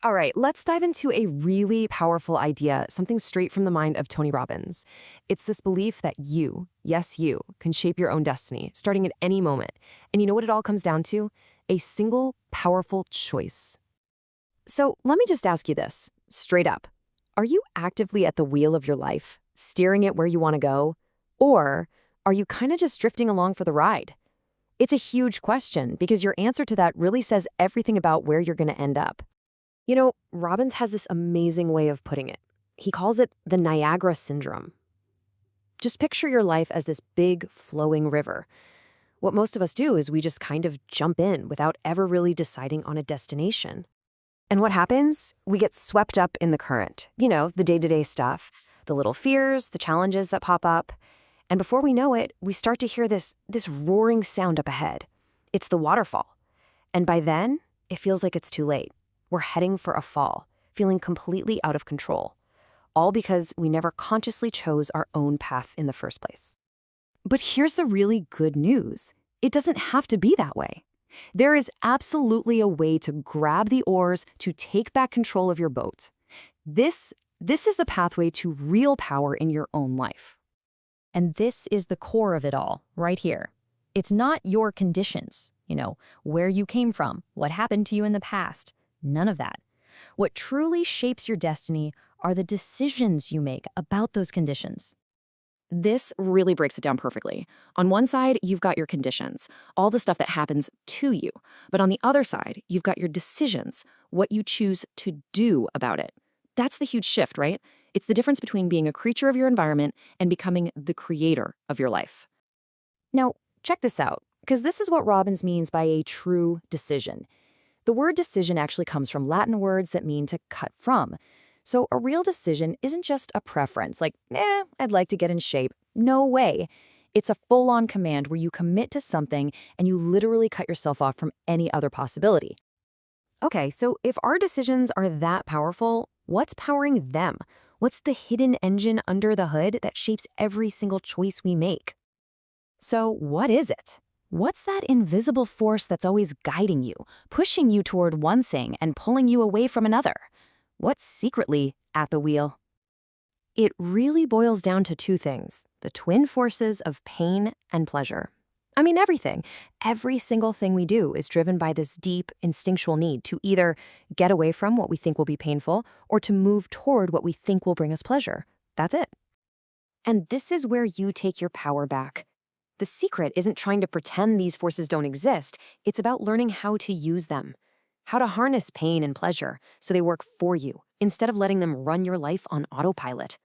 All right, let's dive into a really powerful idea, something straight from the mind of Tony Robbins. It's this belief that you, yes, you, can shape your own destiny, starting at any moment. And you know what it all comes down to? A single, powerful choice. So let me just ask you this, straight up. Are you actively at the wheel of your life, steering it where you want to go? Or are you kind of just drifting along for the ride? It's a huge question because your answer to that really says everything about where you're going to end up. You know, Robbins has this amazing way of putting it. He calls it the Niagara syndrome. Just picture your life as this big, flowing river. What most of us do is we just kind of jump in without ever really deciding on a destination. And what happens? We get swept up in the current. You know, the day-to-day stuff, the little fears, the challenges that pop up. And before we know it, we start to hear this roaring sound up ahead. It's the waterfall. And by then, it feels like it's too late. We're heading for a fall, feeling completely out of control, all because we never consciously chose our own path in the first place. But here's the really good news. It doesn't have to be that way. There is absolutely a way to grab the oars, to take back control of your boat. This is the pathway to real power in your own life. And this is the core of it all, right here. It's not your conditions, where you came from, what happened to you in the past. None of that. What truly shapes your destiny are the decisions you make about those conditions. This really breaks it down perfectly. On one side, you've got your conditions, all the stuff that happens to you. But on the other side, you've got your decisions, what you choose to do about it. That's the huge shift, right? It's the difference between being a creature of your environment and becoming the creator of your life. Now, check this out, because this is what Robbins means by a true decision. The word decision actually comes from Latin words that mean to cut from. So a real decision isn't just a preference, like, I'd like to get in shape. No way. It's a full-on command where you commit to something and you literally cut yourself off from any other possibility. Okay, so if our decisions are that powerful, what's powering them? What's the hidden engine under the hood that shapes every single choice we make? So what is it? What's that invisible force that's always guiding you, pushing you toward one thing and pulling you away from another? What's secretly at the wheel? It really boils down to two things, the twin forces of pain and pleasure. I mean, everything. Every single thing we do is driven by this deep, instinctual need to either get away from what we think will be painful or to move toward what we think will bring us pleasure. That's it. And this is where you take your power back. The secret isn't trying to pretend these forces don't exist. It's about learning how to use them, how to harness pain and pleasure so they work for you instead of letting them run your life on autopilot.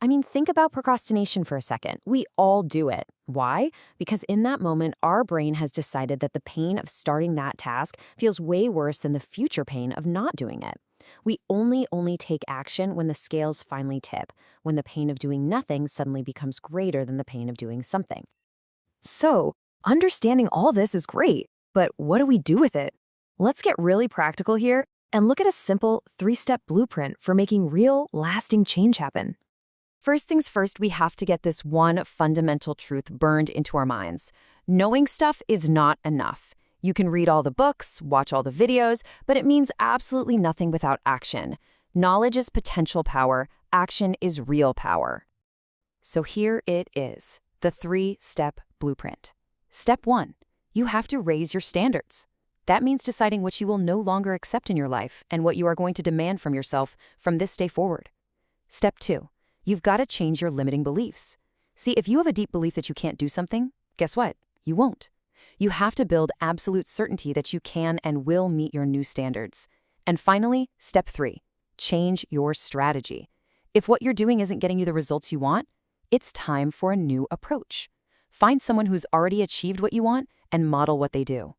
I mean, think about procrastination for a second. We all do it. Why? Because in that moment, our brain has decided that the pain of starting that task feels way worse than the future pain of not doing it. We only take action when the scales finally tip, when the pain of doing nothing suddenly becomes greater than the pain of doing something. So, understanding all this is great, but what do we do with it? Let's get really practical here and look at a simple 3-step blueprint for making real, lasting change happen. First things first, we have to get this one fundamental truth burned into our minds. Knowing stuff is not enough. You can read all the books, watch all the videos, but it means absolutely nothing without action. Knowledge is potential power. Action is real power. So here it is, the 3-step blueprint. Step 1, you have to raise your standards. That means deciding what you will no longer accept in your life and what you are going to demand from yourself from this day forward. Step 2, you've got to change your limiting beliefs. See, if you have a deep belief that you can't do something, guess what? You won't. You have to build absolute certainty that you can and will meet your new standards. And finally, step 3, change your strategy. If what you're doing isn't getting you the results you want, it's time for a new approach. Find someone who's already achieved what you want and model what they do.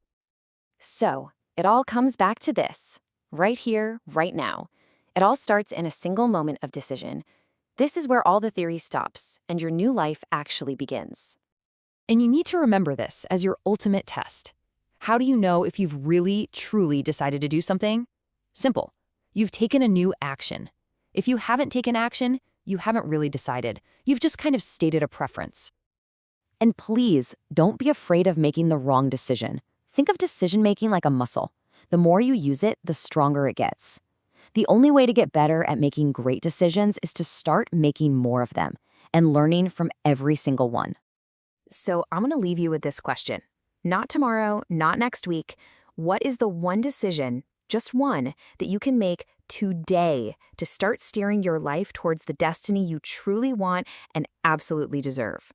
So, it all comes back to this, right here, right now. It all starts in a single moment of decision. This is where all the theory stops and your new life actually begins. And you need to remember this as your ultimate test. How do you know if you've really, truly decided to do something? Simple. You've taken a new action. If you haven't taken action, you haven't really decided. You've just kind of stated a preference. And please, don't be afraid of making the wrong decision. Think of decision-making like a muscle. The more you use it, the stronger it gets. The only way to get better at making great decisions is to start making more of them and learning from every single one. So I'm going to leave you with this question. Not tomorrow, not next week. What is the one decision, just one, that you can make today to start steering your life towards the destiny you truly want and absolutely deserve?